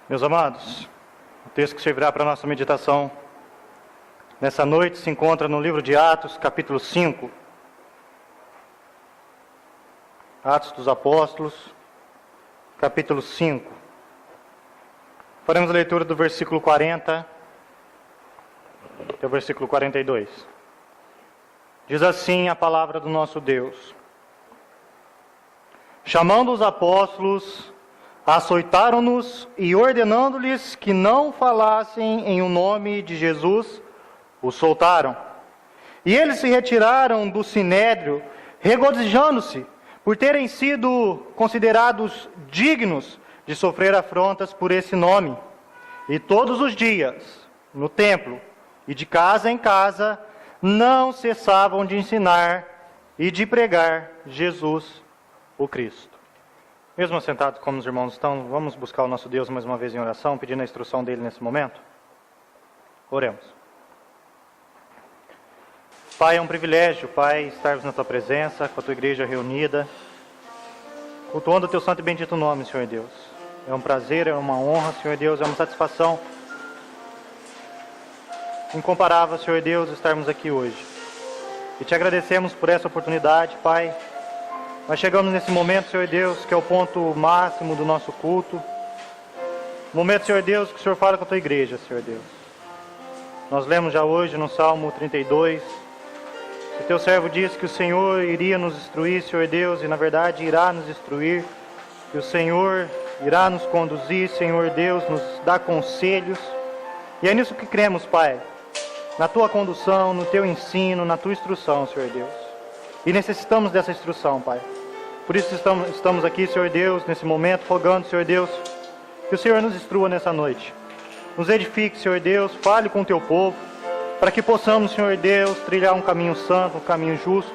Meus amados, o texto que servirá para a nossa meditação nessa noite se encontra no livro de Atos, capítulo 5. Atos dos Apóstolos, capítulo 5. Faremos a leitura do versículo 40 até o versículo 42. Diz assim a palavra do nosso Deus: chamando os apóstolos, açoitaram-nos e, ordenando-lhes que não falassem em o nome de Jesus, os soltaram. E eles se retiraram do sinédrio, regozijando-se por terem sido considerados dignos de sofrer afrontas por esse nome. E todos os dias, no templo e de casa em casa, não cessavam de ensinar e de pregar Jesus, o Cristo. Mesmo assentados como os irmãos estão, vamos buscar o nosso Deus mais uma vez em oração, pedindo a instrução dele nesse momento? Oremos. Pai, é um privilégio, Pai, estarmos na Tua presença, com a Tua igreja reunida, cultuando o Teu santo e bendito nome, Senhor Deus. É um prazer, é uma honra, Senhor Deus, é uma satisfação incomparável, Senhor Deus, estarmos aqui hoje. E Te agradecemos por essa oportunidade, Pai. Nós chegamos nesse momento, Senhor Deus, que é o ponto máximo do nosso culto. Momento, Senhor Deus, que o Senhor fala com a Tua igreja, Senhor Deus. Nós lemos já hoje no Salmo 32, que Teu servo disse que o Senhor iria nos instruir, Senhor Deus, e na verdade irá nos instruir, que o Senhor irá nos conduzir, Senhor Deus, nos dar conselhos. E é nisso que cremos, Pai, na Tua condução, no Teu ensino, na Tua instrução, Senhor Deus. E necessitamos dessa instrução, Pai. Por isso estamos aqui, Senhor Deus, nesse momento, rogando, Senhor Deus, que o Senhor nos instrua nessa noite. Nos edifique, Senhor Deus, fale com o Teu povo, para que possamos, Senhor Deus, trilhar um caminho santo, um caminho justo,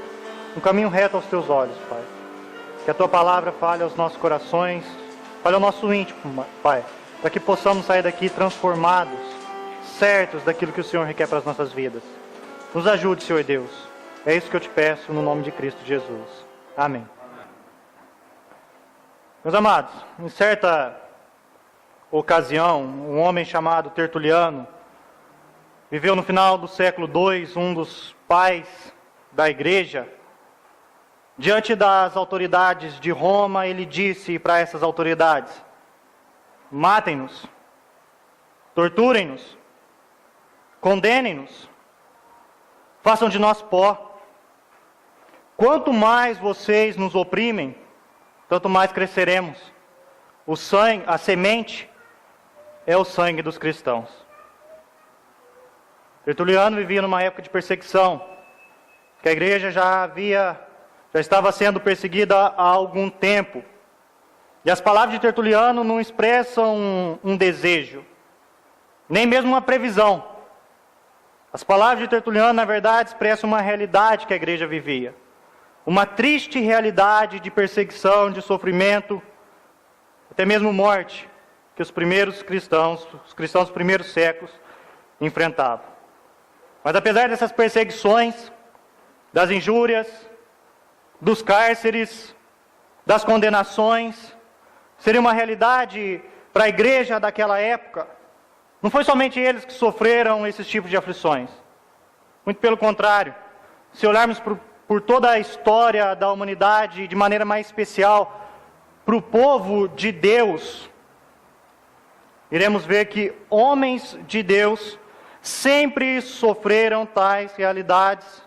um caminho reto aos Teus olhos, Pai. Que a Tua palavra fale aos nossos corações, fale ao nosso íntimo, Pai, para que possamos sair daqui transformados, certos daquilo que o Senhor requer para as nossas vidas. Nos ajude, Senhor Deus. É isso que eu Te peço, no nome de Cristo Jesus. Amém. Meus amados, em certa ocasião, um homem chamado Tertuliano viveu no final do século II, um dos pais da igreja. Diante das autoridades de Roma, ele disse para essas autoridades: matem-nos, torturem-nos, condenem-nos, façam de nós pó. Quanto mais vocês nos oprimem, tanto mais cresceremos. O sangue, a semente, é o sangue dos cristãos. Tertuliano vivia numa época de perseguição, que a igreja já estava sendo perseguida há algum tempo. E as palavras de Tertuliano não expressam um desejo, nem mesmo uma previsão. As palavras de Tertuliano, na verdade, expressam uma realidade que a igreja vivia. Uma triste realidade de perseguição, de sofrimento, até mesmo morte, que os cristãos dos primeiros séculos enfrentavam. Mas apesar dessas perseguições, das injúrias, dos cárceres, das condenações, seria uma realidade para a igreja daquela época. Não foi somente eles que sofreram esses tipos de aflições. Muito pelo contrário, se olharmos por toda a história da humanidade, de maneira mais especial, para o povo de Deus, iremos ver que homens de Deus sempre sofreram tais realidades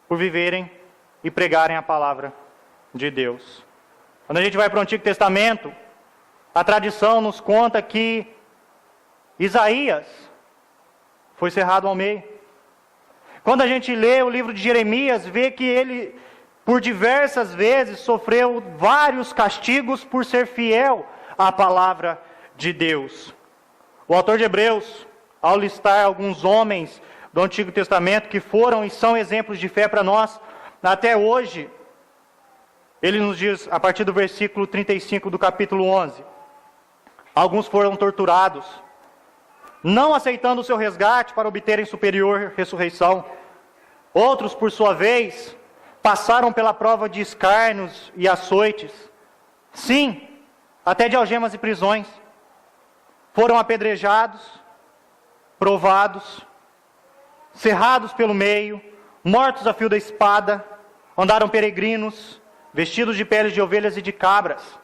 por viverem e pregarem a palavra de Deus. Quando a gente vai para o Antigo Testamento, a tradição nos conta que Isaías foi cerrado ao meio. Quando a gente lê o livro de Jeremias, vê que ele, por diversas vezes, sofreu vários castigos por ser fiel à palavra de Deus. O autor de Hebreus, ao listar alguns homens do Antigo Testamento que foram e são exemplos de fé para nós, até hoje, ele nos diz, a partir do versículo 35 do capítulo 11, alguns foram torturados, não aceitando o seu resgate para obterem superior ressurreição. Outros, por sua vez, passaram pela prova de escárnios e açoites. Sim, até de algemas e prisões. foram apedrejados, provados, cerrados pelo meio, mortos a fio da espada, andaram peregrinos, vestidos de peles de ovelhas e de cabras,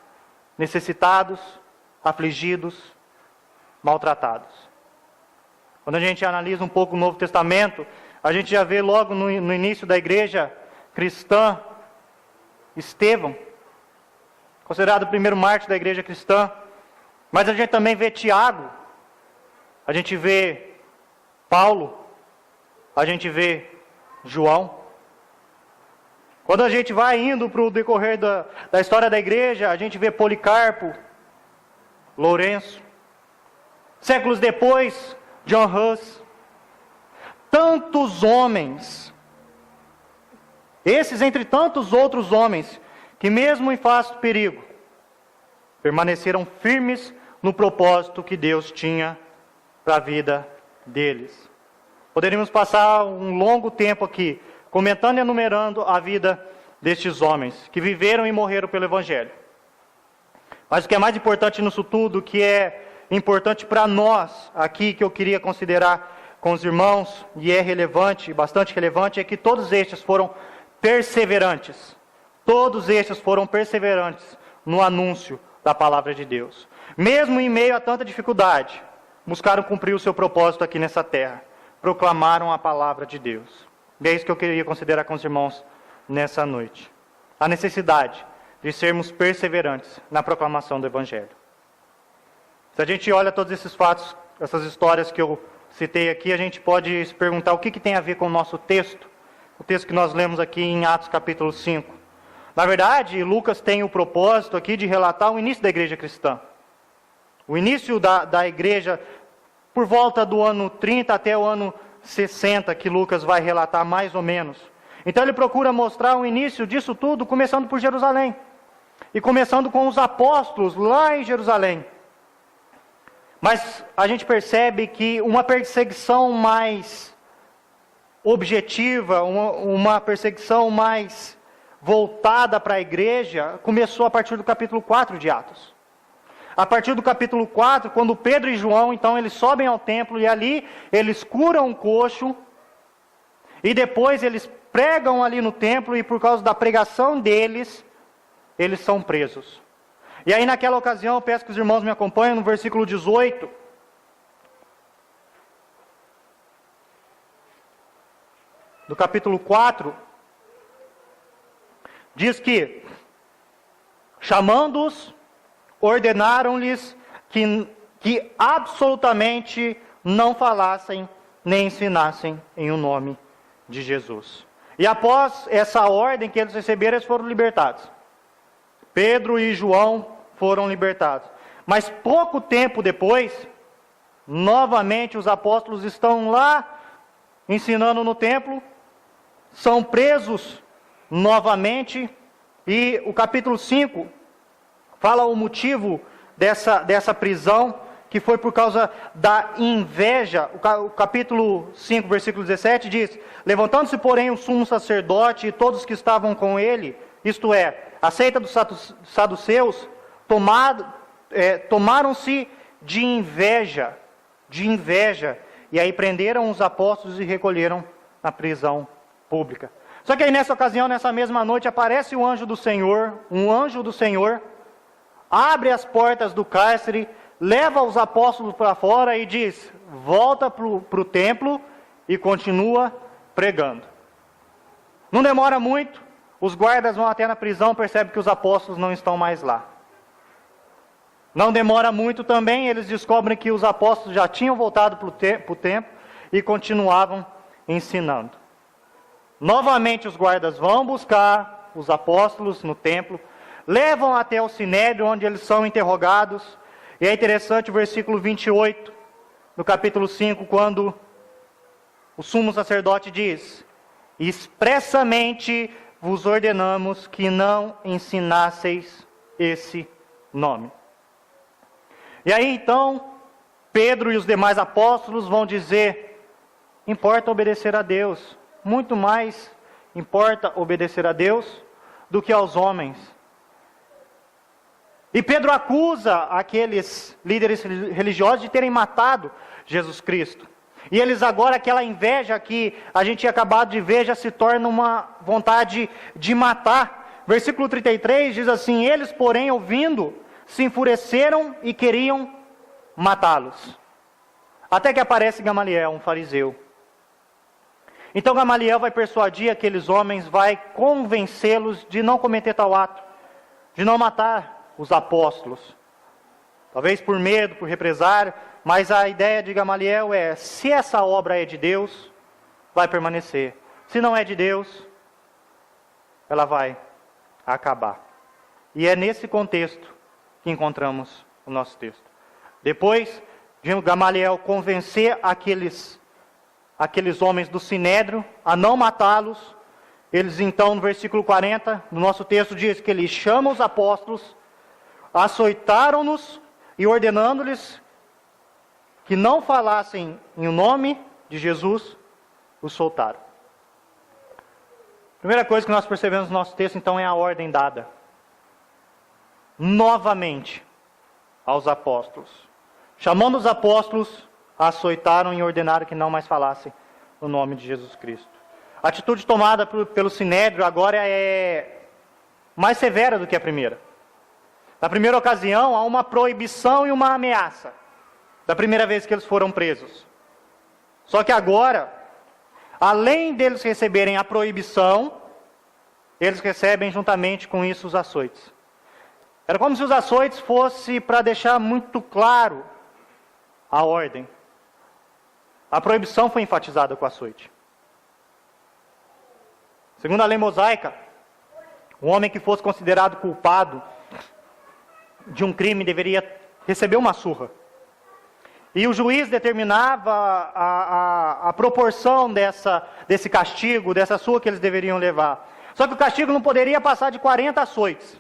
necessitados, afligidos, maltratados. Quando a gente analisa um pouco o Novo Testamento, a gente já vê logo no início da igreja cristã, Estevão, considerado o primeiro mártir da igreja cristã, mas a gente também vê Tiago, a gente vê Paulo, a gente vê João. Quando a gente vai indo para o decorrer da história da igreja, a gente vê Policarpo, Lourenço. Séculos depois, John Hus. Tantos homens, esses entre tantos outros homens, que mesmo em face do perigo, permaneceram firmes no propósito que Deus tinha para a vida deles. Poderíamos passar um longo tempo aqui, comentando e enumerando a vida destes homens, que viveram e morreram pelo Evangelho. Mas o que é mais importante nisso tudo, que é importante para nós aqui, que eu queria considerar com os irmãos, e é relevante, bastante relevante, é que todos estes foram perseverantes. Todos estes foram perseverantes no anúncio da palavra de Deus. Mesmo em meio a tanta dificuldade, buscaram cumprir o seu propósito aqui nessa terra. Proclamaram a palavra de Deus. E é isso que eu queria considerar com os irmãos nessa noite. A necessidade de sermos perseverantes na proclamação do Evangelho. Se a gente olha todos esses fatos, essas histórias que eu citei aqui, a gente pode se perguntar o que tem a ver com o nosso texto, o texto que nós lemos aqui em Atos capítulo 5. Na verdade, Lucas tem o propósito aqui de relatar o início da igreja cristã. O início da igreja, por volta do ano 30 até o ano 60, que Lucas vai relatar mais ou menos. Então ele procura mostrar o início disso tudo, começando por Jerusalém. E começando com os apóstolos lá em Jerusalém. Mas a gente percebe que uma perseguição mais objetiva, uma perseguição mais voltada para a igreja, começou a partir do capítulo 4 de Atos. A partir do capítulo 4, quando Pedro e João, então, eles sobem ao templo e ali eles curam um coxo, e depois eles pregam ali no templo, e por causa da pregação deles, eles são presos. E aí naquela ocasião, eu peço que os irmãos me acompanhem no versículo 18. Do capítulo 4, diz que, chamando-os, ordenaram-lhes que absolutamente não falassem nem ensinassem em o nome de Jesus. E após essa ordem que eles receberam, eles foram libertados. Pedro e João foram libertados. Mas pouco tempo depois, novamente os apóstolos estão lá ensinando no templo, são presos novamente, e o capítulo 5 fala o motivo dessa prisão, que foi por causa da inveja. O capítulo 5, versículo 17 diz: levantando-se, porém, o sumo sacerdote e todos que estavam com ele, isto é, a seita dos saduceus, tomaram-se de inveja, e aí prenderam os apóstolos e recolheram na prisão pública. Só que aí nessa ocasião, nessa mesma noite, aparece um anjo do Senhor, abre as portas do cárcere, leva os apóstolos para fora e diz: volta para o templo e continua pregando. Não demora muito, os guardas vão até na prisão, percebem que os apóstolos não estão mais lá. Não demora muito também, eles descobrem que os apóstolos já tinham voltado para o templo e continuavam ensinando. Novamente os guardas vão buscar os apóstolos no templo, levam até o sinédrio, onde eles são interrogados. E é interessante o versículo 28, no capítulo 5, quando o sumo sacerdote diz: expressamente vos ordenamos que não ensinasseis esse nome. E aí então, Pedro e os demais apóstolos vão dizer: importa obedecer a Deus, muito mais importa obedecer a Deus do que aos homens. E Pedro acusa aqueles líderes religiosos de terem matado Jesus Cristo. E eles agora, aquela inveja que a gente tinha acabado de ver, já se torna uma vontade de matar. Versículo 33 diz assim: eles, porém, ouvindo, se enfureceram e queriam matá-los. Até que aparece Gamaliel, um fariseu. Então Gamaliel vai persuadir aqueles homens, vai convencê-los de não cometer tal ato, de não matar os apóstolos. Talvez por medo, por represário, mas a ideia de Gamaliel é: se essa obra é de Deus, vai permanecer. Se não é de Deus, ela vai acabar. E é nesse contexto que encontramos o nosso texto. Depois de Gamaliel convencer aqueles homens do Sinédrio a não matá-los, eles então, no versículo 40, no nosso texto diz que ele chama os apóstolos, açoitaram-nos e ordenando-lhes que não falassem em nome de Jesus, os soltaram. Primeira coisa que nós percebemos no nosso texto, então, é a ordem dada novamente aos apóstolos. Chamando os apóstolos, açoitaram e ordenaram que não mais falassem no nome de Jesus Cristo. A atitude tomada pelo Sinédrio agora é mais severa do que a primeira. Na primeira ocasião, há uma proibição e uma ameaça, da primeira vez que eles foram presos. Só que agora, além deles receberem a proibição, eles recebem juntamente com isso os açoites. Era como se os açoites fossem para deixar muito claro a ordem. A proibição foi enfatizada com o açoite. Segundo a lei mosaica, um homem que fosse considerado culpado de um crime deveria receber uma surra. E o juiz determinava a proporção desse castigo, dessa surra que eles deveriam levar. Só que o castigo não poderia passar de 40 açoites.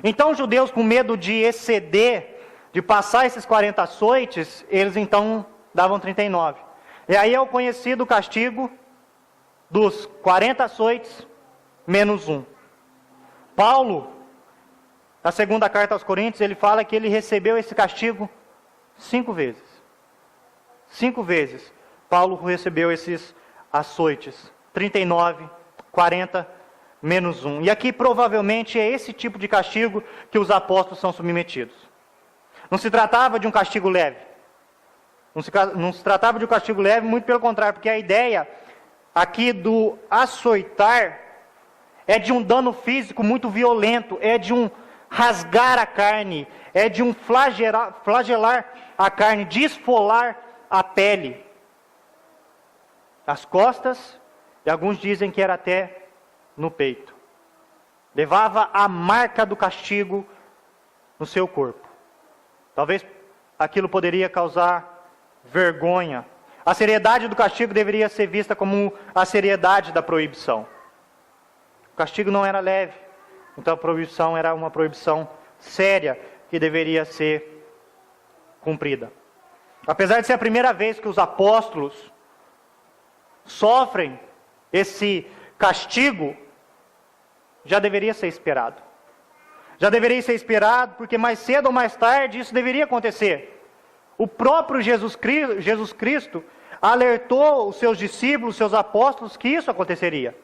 Então os judeus, com medo de exceder, de passar esses 40 açoites, eles então davam 39. E aí é o conhecido castigo dos 40 açoites menos 1. Paulo, na segunda carta aos Coríntios, ele fala que ele recebeu esse castigo 5 vezes. 5 vezes Paulo recebeu esses açoites. 39, 40, menos 1. E aqui provavelmente é esse tipo de castigo que os apóstolos são submetidos. Não se tratava de um castigo leve. Não se tratava de um castigo leve, muito pelo contrário, porque a ideia aqui do açoitar é de um dano físico muito violento, é de um rasgar a carne, é de um flagelar a carne, de esfolar a pele, as costas, e alguns dizem que era até no peito. Levava a marca do castigo no seu corpo. Talvez aquilo poderia causar vergonha. A seriedade do castigo deveria ser vista como a seriedade da proibição. O castigo não era leve, então a proibição era uma proibição séria que deveria ser cumprida. Apesar de ser a primeira vez que os apóstolos sofrem esse castigo, já deveria ser esperado. Já deveria ser esperado, porque mais cedo ou mais tarde isso deveria acontecer. O próprio Jesus Cristo alertou os seus discípulos, os seus apóstolos, que isso aconteceria.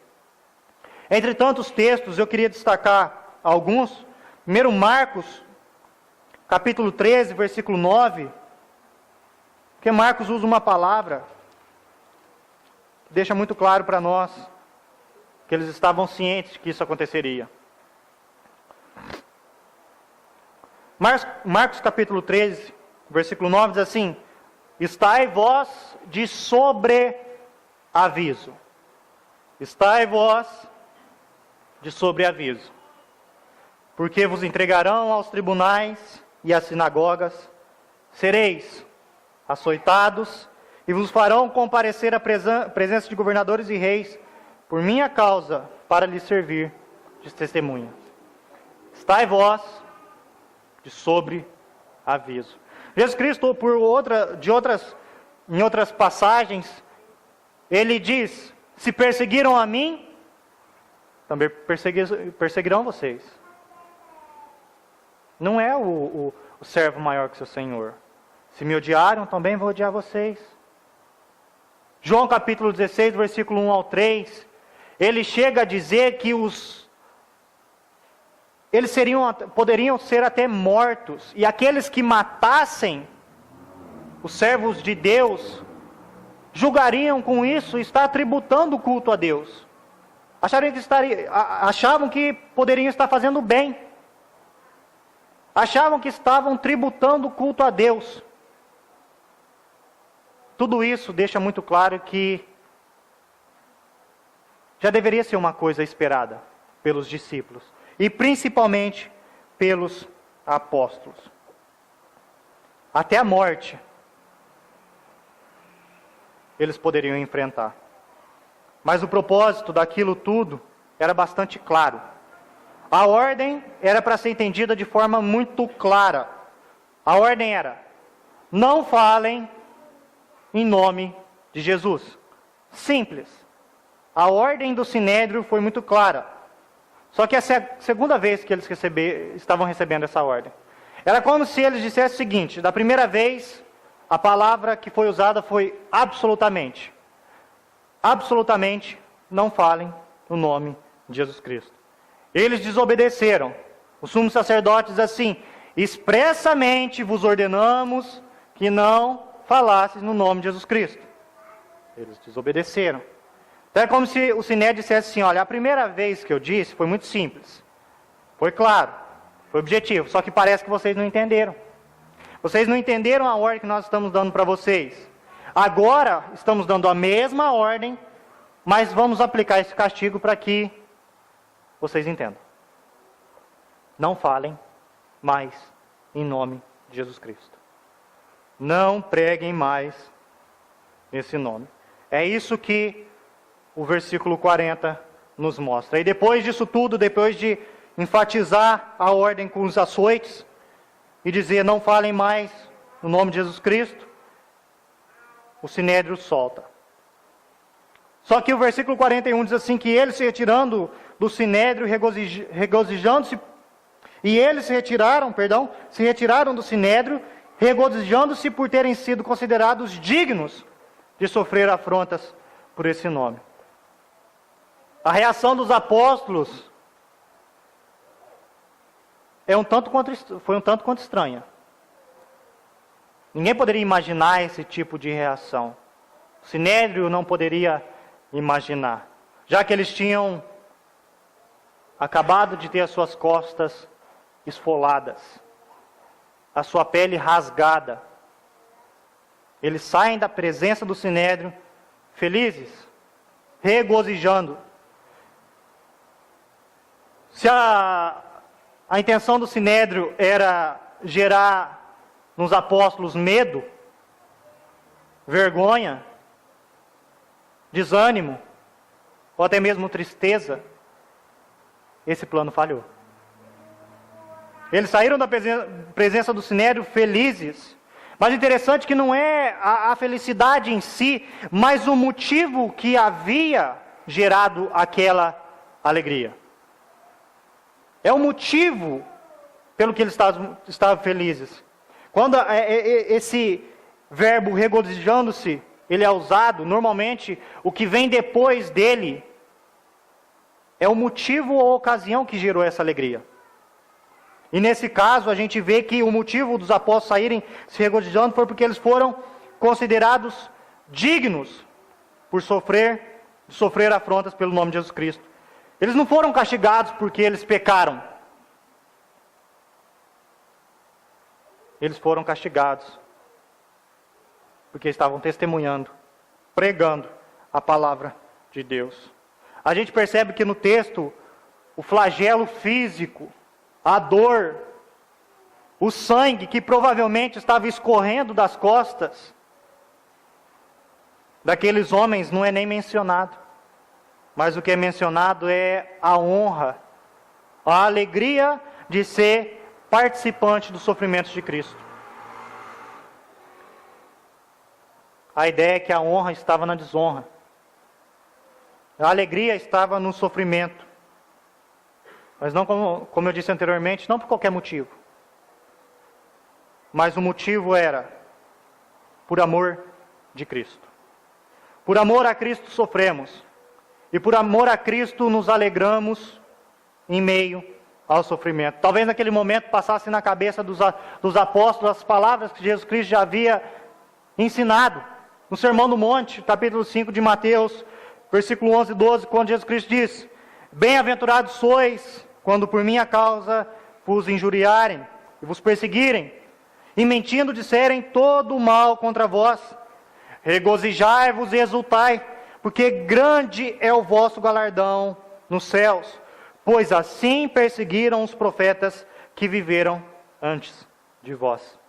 Entre tantos textos, eu queria destacar alguns. Primeiro, Marcos, capítulo 13, versículo 9. Porque Marcos usa uma palavra que deixa muito claro para nós que eles estavam cientes de que isso aconteceria. Marcos capítulo 13, versículo 9 diz assim: estai vós de sobreaviso. Estai vós de sobreaviso. Porque vos entregarão aos tribunais e às sinagogas, sereis açoitados, e vos farão comparecer à presença de governadores e reis, por minha causa, para lhes servir de testemunha. Estai vós de sobreaviso. Jesus Cristo, em outras passagens, ele diz: se perseguiram a mim, também perseguirão vocês. Não é o servo maior que seu senhor. Se me odiaram, também vou odiar vocês. João capítulo 16, versículo 1 ao 3, ele chega a dizer que eles poderiam ser até mortos, e aqueles que matassem os servos de Deus, julgariam com isso estar tributando o culto a Deus. Achavam que poderiam estar fazendo bem. Achavam que estavam tributando o culto a Deus. Tudo isso deixa muito claro que já deveria ser uma coisa esperada pelos discípulos, e principalmente pelos apóstolos. Até a morte eles poderiam enfrentar. Mas o propósito daquilo tudo era bastante claro. A ordem era para ser entendida de forma muito clara. A ordem era: não falem em nome de Jesus. Simples. A ordem do Sinédrio foi muito clara. Só que essa é a segunda vez que eles estavam recebendo essa ordem. Era como se eles dissessem o seguinte: da primeira vez, a palavra que foi usada foi absolutamente. Absolutamente, não falem no nome de Jesus Cristo. Eles desobedeceram. O sumo sacerdote diz assim: expressamente vos ordenamos que não falasses no nome de Jesus Cristo. Eles desobedeceram. Então é como se o Sinédrio dissesse assim: olha, a primeira vez que eu disse foi muito simples. Foi claro, foi objetivo, só que parece que vocês não entenderam. Vocês não entenderam a ordem que nós estamos dando para vocês. Agora estamos dando a mesma ordem, mas vamos aplicar esse castigo para que vocês entendam. Não falem mais em nome de Jesus Cristo. Não preguem mais esse nome. É isso que o versículo 40 nos mostra. E depois disso tudo, depois de enfatizar a ordem com os açoites e dizer não falem mais no nome de Jesus Cristo, o Sinédrio solta. Só que o versículo 41 diz assim, que eles se retirando do Sinédrio, regozijando-se, e eles se retiraram do Sinédrio, regozijando-se por terem sido considerados dignos de sofrer afrontas por esse nome. A reação dos apóstolos foi um tanto quanto estranha. Ninguém poderia imaginar esse tipo de reação. O Sinédrio não poderia imaginar, já que eles tinham acabado de ter as suas costas esfoladas, a sua pele rasgada. Eles saem da presença do Sinédrio felizes, regozijando. Se a intenção do Sinédrio era gerar nos apóstolos medo, vergonha, desânimo, ou até mesmo tristeza, esse plano falhou. Eles saíram da presença do Sinédrio felizes, mas interessante que não é a felicidade em si, mas o motivo que havia gerado aquela alegria. É o motivo pelo que eles estavam felizes. Quando esse verbo regozijando-se, ele é usado, normalmente o que vem depois dele é o motivo ou a ocasião que gerou essa alegria. E nesse caso a gente vê que o motivo dos apóstolos saírem se regozijando foi porque eles foram considerados dignos por sofrer afrontas pelo nome de Jesus Cristo. Eles não foram castigados porque eles pecaram. Eles foram castigados porque estavam testemunhando, pregando a palavra de Deus. A gente percebe que no texto, o flagelo físico, a dor, o sangue que provavelmente estava escorrendo das costas daqueles homens não é nem mencionado. Mas o que é mencionado é a honra, a alegria de ser participante dos sofrimentos de Cristo. A ideia é que a honra estava na desonra. A alegria estava no sofrimento. Mas não, como eu disse anteriormente, não por qualquer motivo. mas o motivo era por amor de Cristo. Por amor a Cristo sofremos, e por amor a Cristo nos alegramos em meio ao sofrimento. Talvez naquele momento passasse na cabeça dos apóstolos as palavras que Jesus Cristo já havia ensinado no Sermão do Monte, capítulo 5 de Mateus, versículo 11 e 12, quando Jesus Cristo diz: bem-aventurados sois quando por minha causa vos injuriarem e vos perseguirem, e mentindo disserem todo o mal contra vós. Regozijai-vos e exultai, porque grande é o vosso galardão nos céus, pois assim perseguiram os profetas que viveram antes de vós.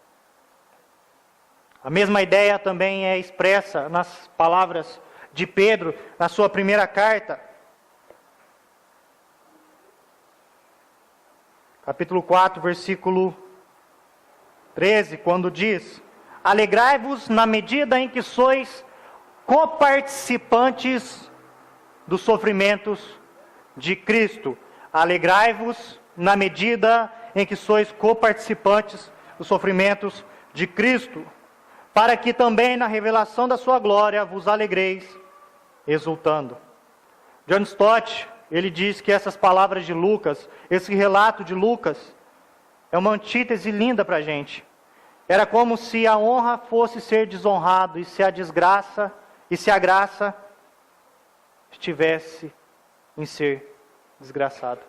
A mesma ideia também é expressa nas palavras de Pedro, na sua primeira carta. Capítulo 4, versículo 13, quando diz: alegrai-vos na medida em que sois coparticipantes dos sofrimentos de Cristo. Alegrai-vos na medida em que sois coparticipantes dos sofrimentos de Cristo, para que também na revelação da sua glória vos alegreis, exultando. John Stott, ele diz que essas palavras de Lucas, esse relato de Lucas, é uma antítese linda para a gente. Era como se a honra fosse ser desonrado, e se a desgraça, e se a graça estivesse em ser desgraçado.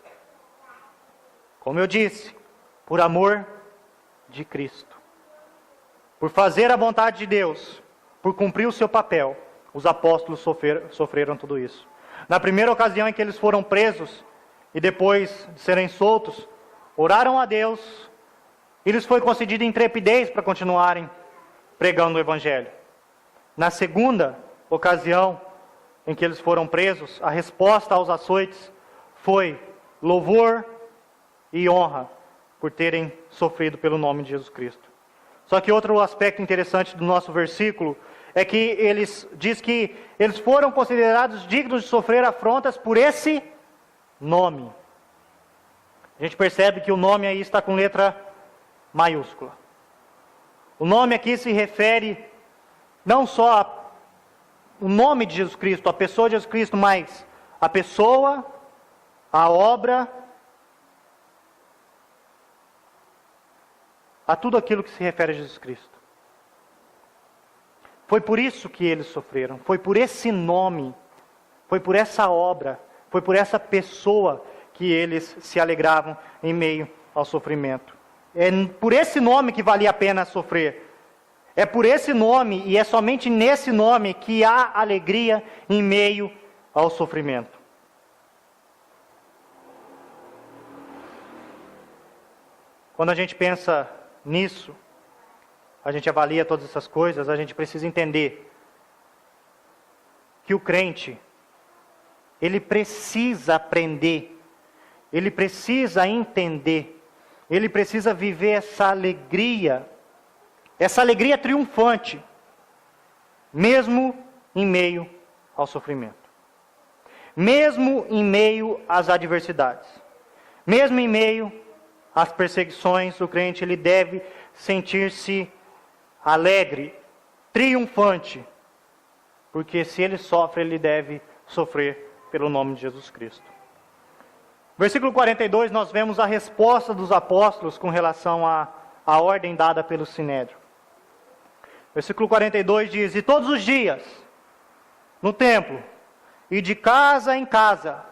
Como eu disse, por amor de Cristo, por fazer a vontade de Deus, por cumprir o seu papel, os apóstolos sofreram tudo isso. Na primeira ocasião em que eles foram presos, e depois de serem soltos, oraram a Deus, e lhes foi concedida intrepidez para continuarem pregando o Evangelho. Na segunda ocasião em que eles foram presos, a resposta aos açoites foi louvor e honra por terem sofrido pelo nome de Jesus Cristo. Só que outro aspecto interessante do nosso versículo é que diz que eles foram considerados dignos de sofrer afrontas por esse nome. A gente percebe que o nome aí está com letra maiúscula. O nome aqui se refere não só ao nome de Jesus Cristo, a pessoa de Jesus Cristo, mas a pessoa, a obra, a tudo aquilo que se refere a Jesus Cristo. Foi por isso que eles sofreram, foi por esse nome, foi por essa obra, foi por essa pessoa que eles se alegravam em meio ao sofrimento. É por esse nome que valia a pena sofrer. É por esse nome, e é somente nesse nome, que há alegria em meio ao sofrimento. Quando a gente pensa nisso, a gente avalia todas essas coisas, a gente precisa entender que o crente, ele precisa aprender, ele precisa entender, ele precisa viver essa alegria triunfante, mesmo em meio ao sofrimento, mesmo em meio às adversidades, mesmo em meio às perseguições. O crente, ele deve sentir-se alegre, triunfante, porque se ele sofre, ele deve sofrer pelo nome de Jesus Cristo. Versículo 42, nós vemos a resposta dos apóstolos com relação à ordem dada pelo Sinédrio. Versículo 42 diz: e todos os dias, no templo, e de casa em casa,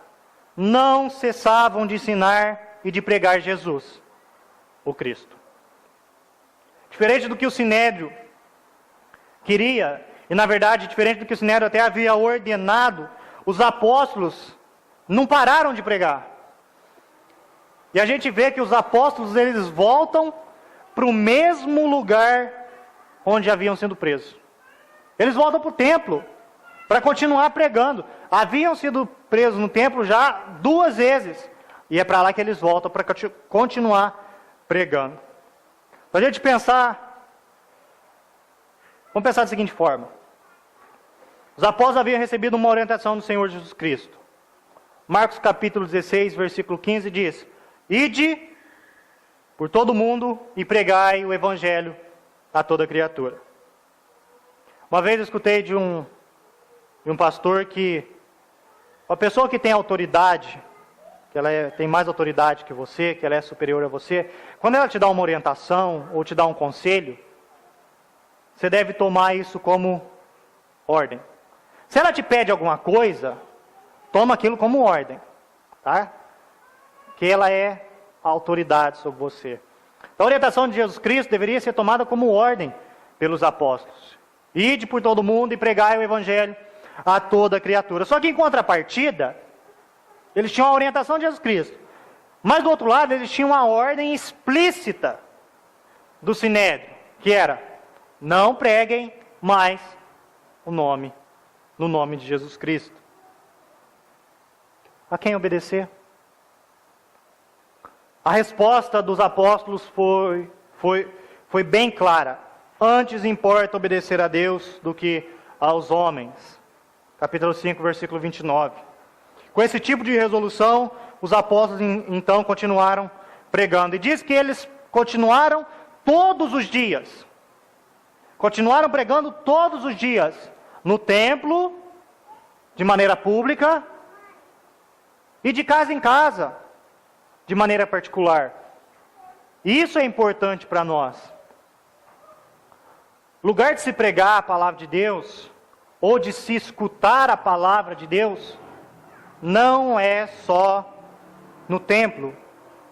não cessavam de ensinar e de pregar Jesus, o Cristo. Diferente do que o Sinédrio queria, e na verdade, diferente do que o Sinédrio até havia ordenado, os apóstolos não pararam de pregar. E a gente vê que os apóstolos, eles voltam para o mesmo lugar onde haviam sido presos. Eles voltam para o templo para continuar pregando. Haviam sido presos no templo já 2 vezes. E é para lá que eles voltam para continuar pregando. Para a gente pensar, vamos pensar da seguinte forma. Os apóstolos haviam recebido uma orientação do Senhor Jesus Cristo. Marcos capítulo 16, versículo 15 diz: ide por todo mundo e pregai o evangelho a toda criatura. Uma vez eu escutei de um pastor que uma pessoa que tem autoridade, que ela tem mais autoridade que você, que ela é superior a você, quando ela te dá uma orientação ou te dá um conselho, você deve tomar isso como ordem. Se ela te pede alguma coisa, toma aquilo como ordem, tá? Que ela é a autoridade sobre você. Então, a orientação de Jesus Cristo deveria ser tomada como ordem pelos apóstolos. Ide por todo mundo e pregai o evangelho a toda criatura. Só que em contrapartida, eles tinham a orientação de Jesus Cristo. Mas do outro lado, eles tinham uma ordem explícita do Sinédrio, que era: não preguem mais no nome de Jesus Cristo. A quem obedecer? A resposta dos apóstolos foi bem clara. Antes importa obedecer a Deus do que aos homens. Capítulo 5, versículo 29. Com esse tipo de resolução, os apóstolos então continuaram pregando. E diz que eles continuaram todos os dias. Continuaram pregando todos os dias. No templo, de maneira pública, e de casa em casa, de maneira particular. Isso é importante para nós. Lugar de se pregar a palavra de Deus, ou de se escutar a palavra de Deus, não é só no templo,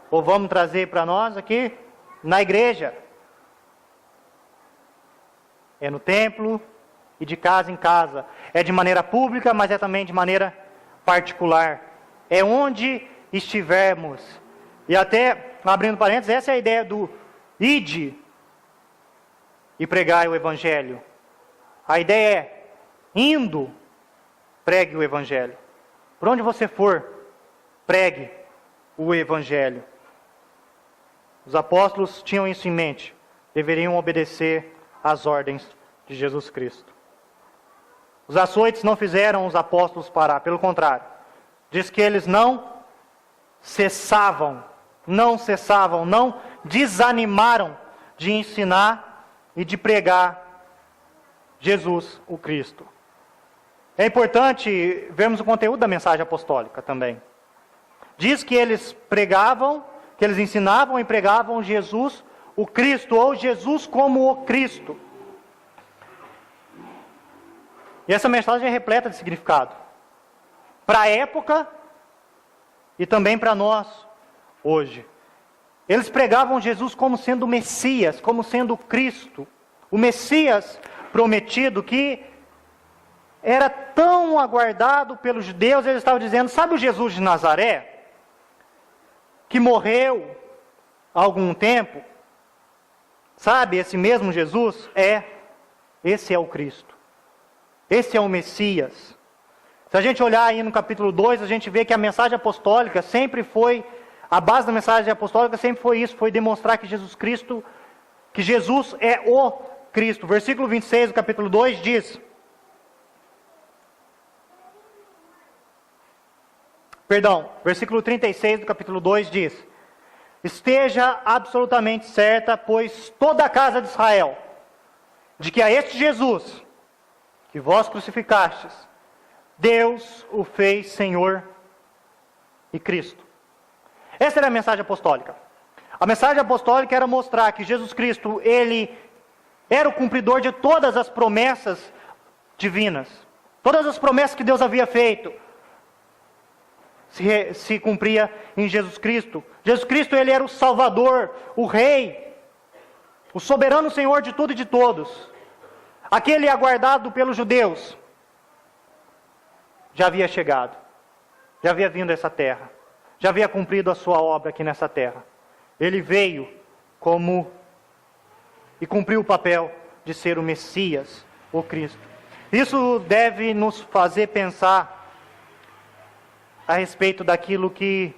ou vamos trazer para nós aqui, na igreja. É no templo e de casa em casa. É de maneira pública, mas é também de maneira particular. É onde estivermos. E até, abrindo parênteses, essa é a ideia do ide e pregai o evangelho. A ideia é, indo, pregue o evangelho. Por onde você for, pregue o evangelho. Os apóstolos tinham isso em mente. Deveriam obedecer às ordens de Jesus Cristo. Os açoites não fizeram os apóstolos parar, pelo contrário. Diz que eles não cessavam, não desanimaram de ensinar e de pregar Jesus, o Cristo. É importante vermos o conteúdo da mensagem apostólica também. Diz que eles pregavam, que eles ensinavam e pregavam Jesus, o Cristo, ou Jesus como o Cristo. E essa mensagem é repleta de significado. Para a época e também para nós hoje. Eles pregavam Jesus como sendo o Messias, como sendo o Cristo. O Messias prometido que era tão aguardado pelos judeus. Eles estavam dizendo, sabe o Jesus de Nazaré? Que morreu há algum tempo? Sabe, esse mesmo Jesus? Esse é o Cristo. Esse é o Messias. Se a gente olhar aí no capítulo 2, a gente vê que a mensagem apostólica sempre foi, a base da mensagem apostólica sempre foi isso, foi demonstrar que Jesus é o Cristo. Versículo 26 do capítulo 2 diz, versículo 36 do capítulo 2 diz, esteja absolutamente certa, pois toda a casa de Israel, de que a este Jesus, que vós crucificastes, Deus o fez Senhor e Cristo. Essa era a mensagem apostólica. A mensagem apostólica era mostrar que Jesus Cristo, Ele era o cumpridor de todas as promessas divinas. Todas as promessas que Deus havia feito se cumpria em Jesus Cristo. Jesus Cristo, Ele era o Salvador, o Rei, o soberano Senhor de tudo e de todos. Aquele aguardado pelos judeus já havia chegado, já havia vindo a essa terra, já havia cumprido a sua obra aqui nessa terra. Ele veio e cumpriu o papel de ser o Messias, o Cristo. Isso deve nos fazer pensar a respeito daquilo que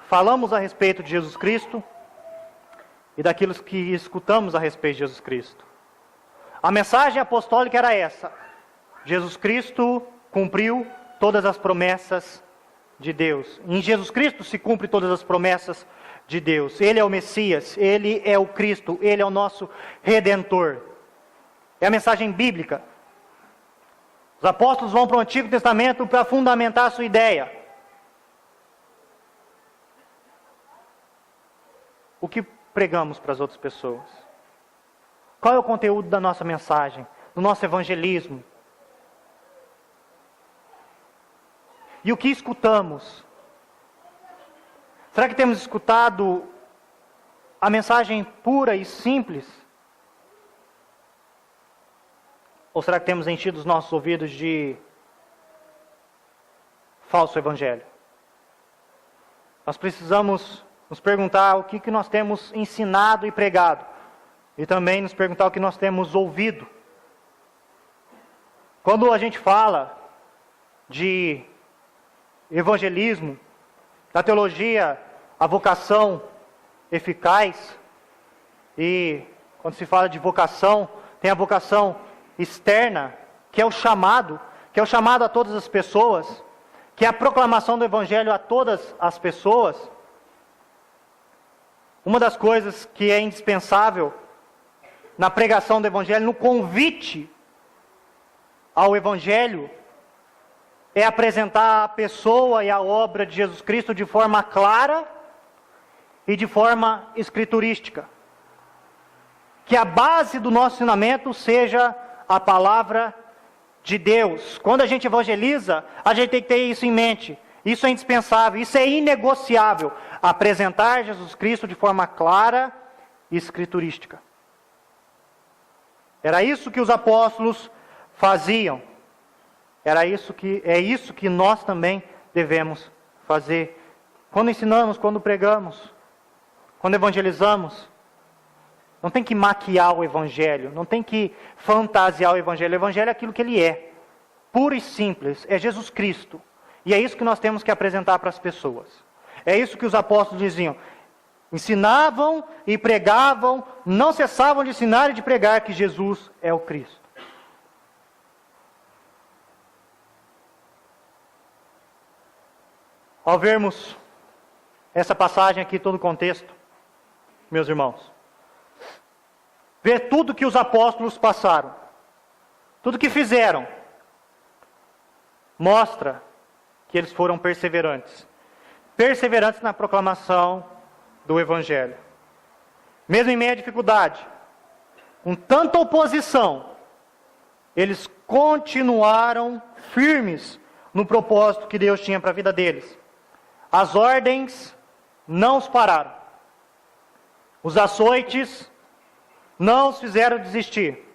falamos a respeito de Jesus Cristo e daquilo que escutamos a respeito de Jesus Cristo. A mensagem apostólica era essa: Jesus Cristo cumpriu todas as promessas de Deus. Em Jesus Cristo se cumpre todas as promessas de Deus. Ele é o Messias, Ele é o Cristo, Ele é o nosso Redentor. É a mensagem bíblica. Os apóstolos vão para o Antigo Testamento para fundamentar a sua ideia. O que pregamos para as outras pessoas? Qual é o conteúdo da nossa mensagem, do nosso evangelismo? E o que escutamos? Será que temos escutado a mensagem pura e simples? Ou será que temos enchido os nossos ouvidos de falso evangelho? Nós precisamos nos perguntar o que nós temos ensinado e pregado. E também nos perguntar o que nós temos ouvido. Quando a gente fala de evangelismo, na teologia, a vocação eficaz, e quando se fala de vocação, tem a vocação externa, que é o chamado a todas as pessoas, que é a proclamação do evangelho a todas as pessoas. Uma das coisas que é indispensável na pregação do evangelho, no convite ao evangelho, é apresentar a pessoa e a obra de Jesus Cristo de forma clara e de forma escriturística. Que a base do nosso ensinamento seja a palavra de Deus. Quando a gente evangeliza, a gente tem que ter isso em mente. Isso é indispensável, isso é inegociável. Apresentar Jesus Cristo de forma clara e escriturística. Era isso que os apóstolos faziam. É isso que nós também devemos fazer. Quando ensinamos, quando pregamos, quando evangelizamos, não tem que maquiar o evangelho, não tem que fantasiar o evangelho. O evangelho é aquilo que ele é, puro e simples, é Jesus Cristo. E é isso que nós temos que apresentar para as pessoas. É isso que os apóstolos diziam. Ensinavam e pregavam, não cessavam de ensinar e de pregar que Jesus é o Cristo. Ao vermos essa passagem aqui, todo o contexto, meus irmãos, ver tudo que os apóstolos passaram, tudo que fizeram, mostra que eles foram perseverantes. Perseverantes na proclamação do Evangelho. Mesmo em meio à dificuldade, com tanta oposição, eles continuaram firmes no propósito que Deus tinha para a vida deles. As ordens não os pararam. Os açoites não os fizeram desistir.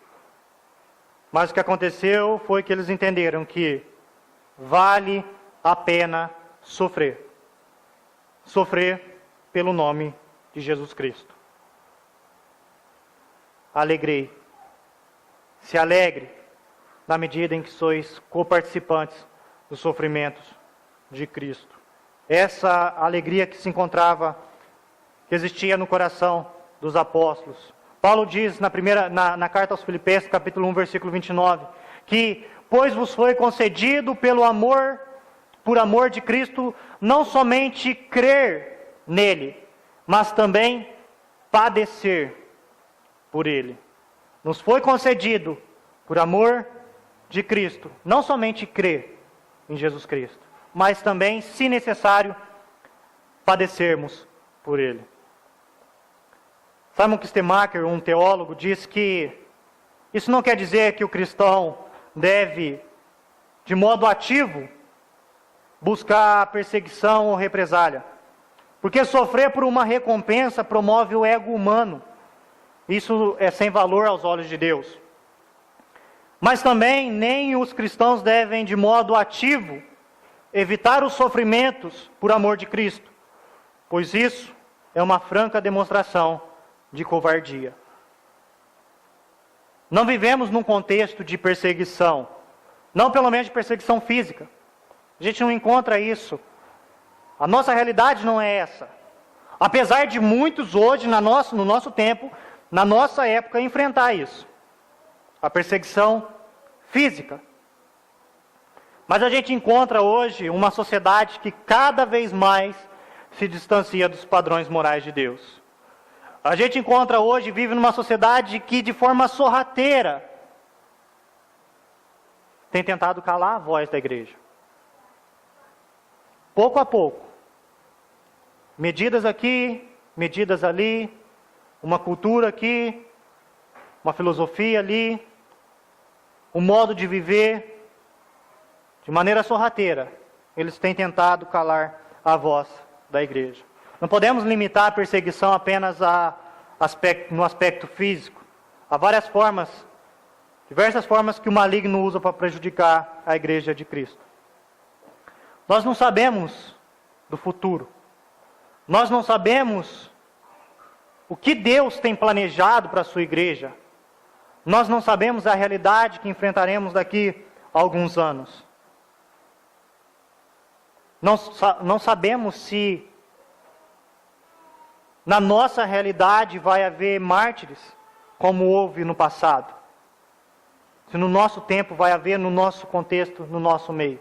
Mas o que aconteceu foi que eles entenderam que vale a pena sofrer. Sofrer pelo nome de Jesus Cristo. Alegrei. Se alegre na medida em que sois coparticipantes dos sofrimentos de Cristo. Essa alegria que se encontrava, que existia no coração dos apóstolos. Paulo diz na carta aos Filipenses, capítulo 1, versículo 29, que, pois vos foi concedido por amor de Cristo, não somente crer nele, mas também padecer por ele. Nos foi concedido, por amor de Cristo, não somente crer em Jesus Cristo, mas também, se necessário, padecermos por ele. Simon Kistemaker, um teólogo, diz que isso não quer dizer que o cristão deve, de modo ativo, buscar perseguição ou represália. Porque sofrer por uma recompensa promove o ego humano. Isso é sem valor aos olhos de Deus. Mas também nem os cristãos devem, de modo ativo, evitar os sofrimentos por amor de Cristo, pois isso é uma franca demonstração de covardia. Não vivemos num contexto de perseguição, não pelo menos de perseguição física. A gente não encontra isso. A nossa realidade não é essa. Apesar de muitos hoje, no nosso tempo, na nossa época, enfrentar isso. A perseguição física. Mas a gente encontra hoje uma sociedade que cada vez mais se distancia dos padrões morais de Deus. A gente encontra hoje, vive numa sociedade que de forma sorrateira tem tentado calar a voz da igreja. Pouco a pouco. Medidas aqui, medidas ali, uma cultura aqui, uma filosofia ali, um modo de viver, de maneira sorrateira, eles têm tentado calar a voz da igreja. Não podemos limitar a perseguição apenas no aspecto físico. Há várias formas, diversas formas que o maligno usa para prejudicar a igreja de Cristo. Nós não sabemos do futuro. Nós não sabemos o que Deus tem planejado para a sua igreja. Nós não sabemos a realidade que enfrentaremos daqui a alguns anos. Não sabemos se na nossa realidade vai haver mártires, como houve no passado. Se no nosso tempo vai haver, no nosso contexto, no nosso meio.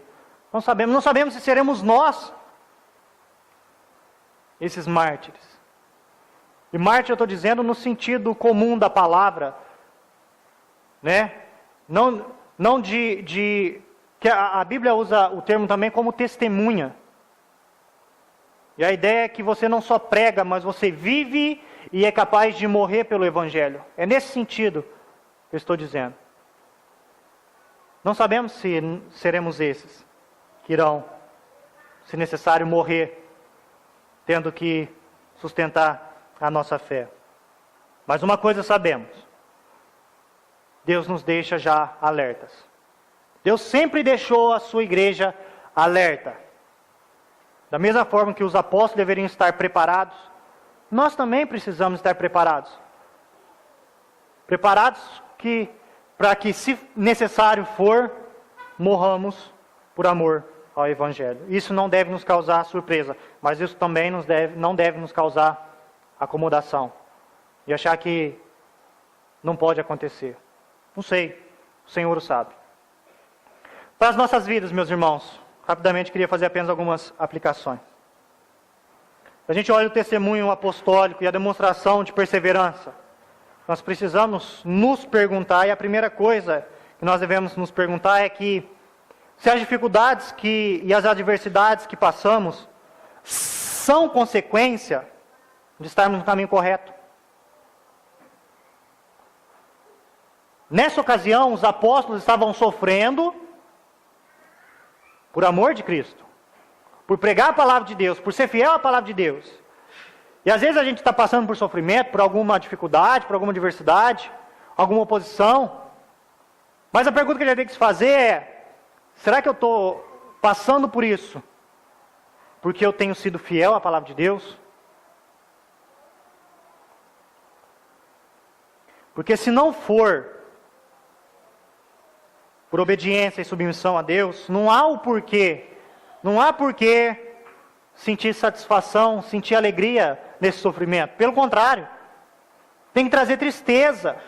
Não sabemos se seremos nós esses mártires. E mártir eu estou dizendo no sentido comum da palavra, né? Não que a Bíblia usa o termo também como testemunha. E a ideia é que você não só prega, mas você vive e é capaz de morrer pelo Evangelho. É nesse sentido que eu estou dizendo. Não sabemos se seremos esses que irão, se necessário, morrer, tendo que sustentar a nossa fé. Mas uma coisa sabemos: Deus nos deixa já alertas. Deus sempre deixou a sua igreja alerta. Da mesma forma que os apóstolos deveriam estar preparados, nós também precisamos estar preparados. Preparados para que, se necessário for, morramos por amor ao Evangelho. Isso não deve nos causar surpresa, mas isso também não deve nos causar acomodação. E achar que não pode acontecer. Não sei, o Senhor o sabe. Para as nossas vidas, meus irmãos, rapidamente queria fazer apenas algumas aplicações. A gente olha o testemunho apostólico e a demonstração de perseverança. Nós precisamos nos perguntar, e a primeira coisa que nós devemos nos perguntar é que se as dificuldades e as adversidades que passamos são consequência de estarmos no caminho correto. Nessa ocasião, os apóstolos estavam sofrendo por amor de Cristo, por pregar a palavra de Deus, por ser fiel à palavra de Deus. E às vezes a gente está passando por sofrimento, por alguma dificuldade, por alguma adversidade, alguma oposição. Mas a pergunta que a gente tem que se fazer é: será que eu estou passando por isso porque eu tenho sido fiel à palavra de Deus? Porque se não for por obediência e submissão a Deus, não há porquê sentir satisfação, sentir alegria nesse sofrimento. Pelo contrário, tem que trazer tristeza.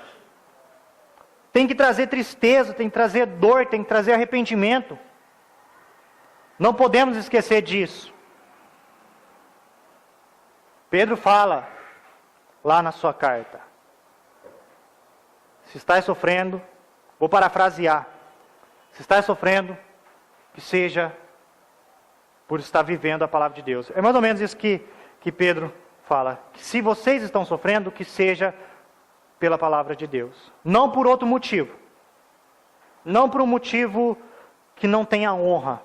Tem que trazer tristeza, tem que trazer dor, tem que trazer arrependimento. Não podemos esquecer disso. Pedro fala lá na sua carta: se estás sofrendo, vou parafrasear, se estás sofrendo, que seja por estar vivendo a palavra de Deus. É mais ou menos isso que Pedro fala. Que se vocês estão sofrendo, que seja pela palavra de Deus. Não por outro motivo. Não por um motivo que não tenha honra.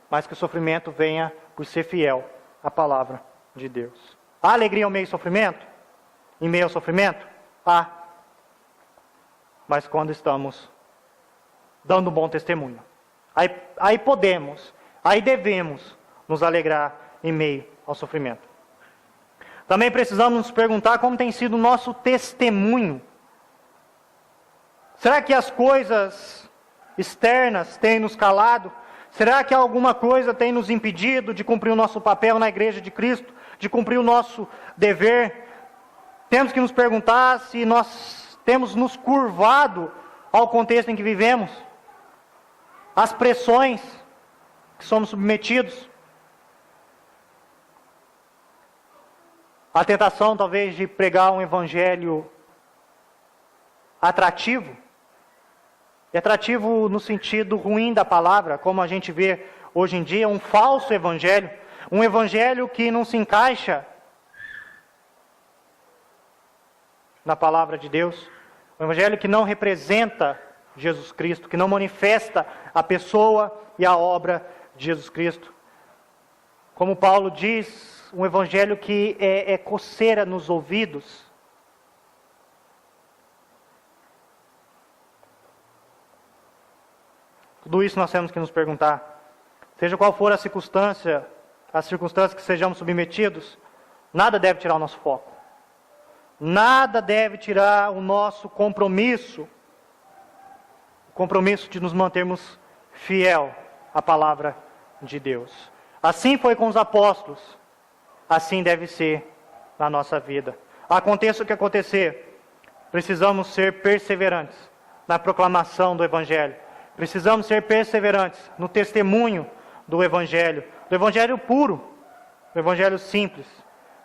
Mas que o sofrimento venha por ser fiel à palavra de Deus. Há alegria ao meio do sofrimento? Em meio ao sofrimento? Há. Mas quando estamos dando um bom testemunho. Aí podemos, aí devemos nos alegrar em meio ao sofrimento. Também precisamos nos perguntar como tem sido o nosso testemunho. Será que as coisas externas têm nos calado? Será que alguma coisa tem nos impedido de cumprir o nosso papel na igreja de Cristo, de cumprir o nosso dever? Temos que nos perguntar se nós temos nos curvado ao contexto em que vivemos, às pressões que somos submetidos. A tentação, talvez, de pregar um evangelho atrativo. E atrativo no sentido ruim da palavra, como a gente vê hoje em dia, um falso evangelho. Um evangelho que não se encaixa na palavra de Deus. Um evangelho que não representa Jesus Cristo, que não manifesta a pessoa e a obra de Jesus Cristo. Como Paulo diz, um evangelho que é coceira nos ouvidos. Tudo isso nós temos que nos perguntar. Seja qual for a circunstância, as circunstâncias que sejamos submetidos, nada deve tirar o nosso foco. Nada deve tirar o nosso compromisso. O compromisso de nos mantermos fiel à palavra de Deus. Assim foi com os apóstolos. Assim deve ser na nossa vida. Aconteça o que acontecer, precisamos ser perseverantes na proclamação do Evangelho. Precisamos ser perseverantes no testemunho do Evangelho puro, do Evangelho simples.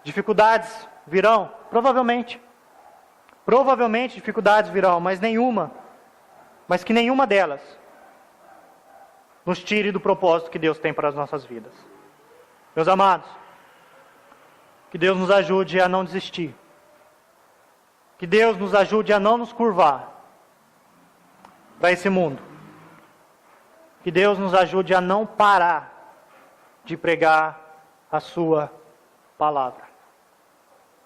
Dificuldades virão, provavelmente. Provavelmente dificuldades virão, mas que nenhuma delas nos tire do propósito que Deus tem para as nossas vidas. Meus amados, que Deus nos ajude a não desistir. Que Deus nos ajude a não nos curvar para esse mundo. Que Deus nos ajude a não parar de pregar a sua palavra.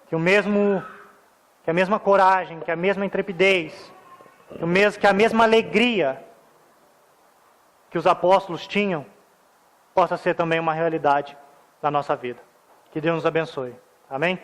Que a mesma coragem, que a mesma intrepidez, que a mesma alegria que os apóstolos tinham, possa ser também uma realidade na nossa vida. Que Deus nos abençoe. Amém?